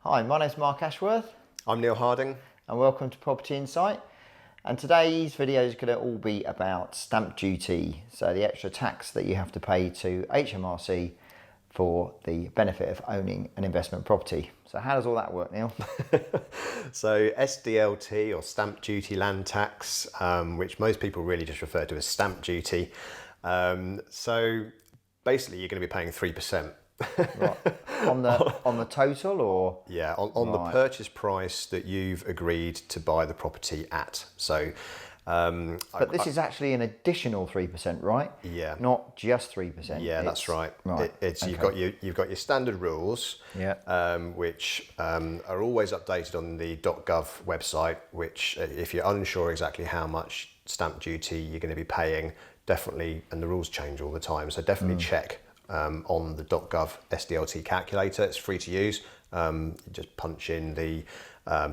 Hi, my name's Mark Ashworth. I'm Neil Harding. And welcome to Property Insight. And today's video is going to all be about stamp duty, so the extra tax that you have to pay to HMRC for the benefit of owning an investment property. So how does all that work, Neil? So SDLT, or stamp duty land tax, which most people really just refer to as stamp duty. So basically you're going to be paying 3%. Right. On the total, or? Yeah, on the purchase price that you've agreed to buy the property at. So, but this is actually an additional 3%, right? Yeah. Not just 3%. Yeah, that's right. Right. Okay. You've got your standard rules, yeah, which are always updated on the .gov website. Which, if you're unsure exactly how much stamp duty you're going to be paying, definitely, and the rules change all the time. So definitely check on the .gov SDLT calculator. It's free to use. You just punch in the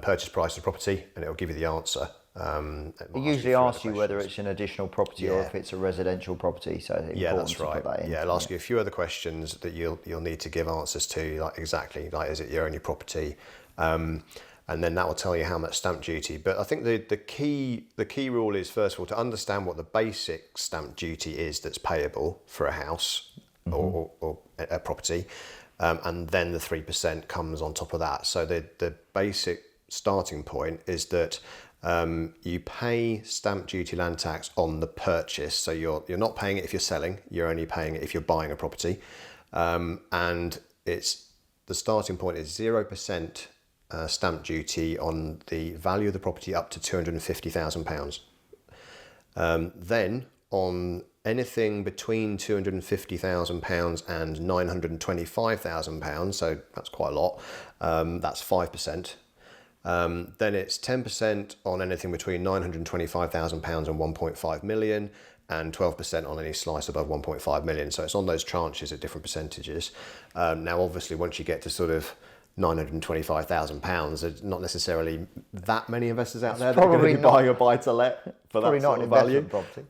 purchase price of the property and it'll give you the answer. It usually asks you whether it's an additional property or if it's a residential property, so it's important that's right. to put that in. Yeah, it'll ask you a few other questions that you'll need to give answers to, like exactly, like is it your only property? And then that will tell you how much stamp duty. But I think the key rule is, first of all, to understand what the basic stamp duty is that's payable for a house or a property, and then the 3% comes on top of that. So the basic starting point is that you pay stamp duty land tax on the purchase. So you're not paying it if you're selling, you're only paying it if you're buying a property. And the starting point is 0% stamp duty on the value of the property up to £250,000. Then on anything between £250,000 and £925,000, so that's quite a lot, that's 5%. Then it's 10% on anything between £925,000 and 1.5 million, and 12% on any slice above 1.5 million. So it's on those tranches at different percentages. Now, obviously, once you get to sort of £925,000, there's not necessarily that many investors out there that are going to be buying a buy-to-let for that sort of value. Property.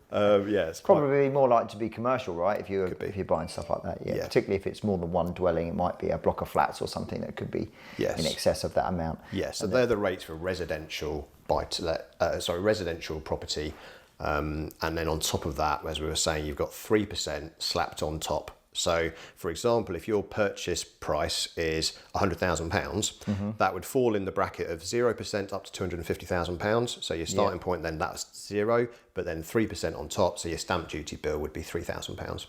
Yes, probably more likely to be commercial, right? If you're buying stuff like that, yeah. Particularly if it's more than one dwelling, it might be a block of flats or something that could be in excess of that amount. Yes, so they're the rates for residential residential property, and then on top of that, as we were saying, you've got 3% slapped on top. So, for example, if your purchase price is £100,000, that would fall in the bracket of 0% up to £250,000. So your starting point then, that's 0, but then 3% on top. So your stamp duty bill would be £3,000.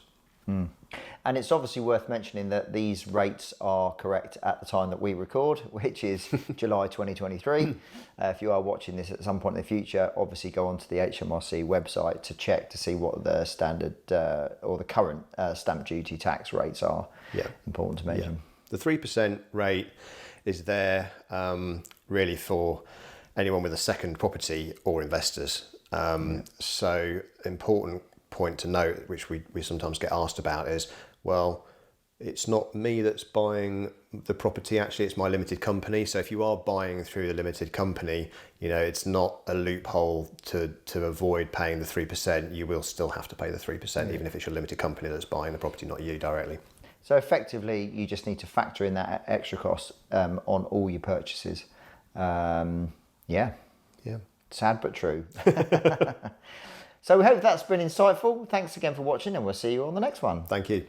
And it's obviously worth mentioning that these rates are correct at the time that we record, which is July 2023. If you are watching this at some point in the future, obviously go onto the HMRC website to check to see what the standard or the current stamp duty tax rates are. Yeah, important to mention. The 3% rate is there really for anyone with a second property or investors. So important point to note, which we sometimes get asked about, is, well, it's not me that's buying the property, actually it's my limited company. So if you are buying through the limited company, it's not a loophole to avoid paying the 3%. You will still have to pay the 3%, even if it's your limited company that's buying the property, not you directly. So effectively, you just need to factor in that extra cost on all your purchases. Yeah. Sad but true. So we hope that's been insightful. Thanks again for watching, and we'll see you on the next one. Thank you.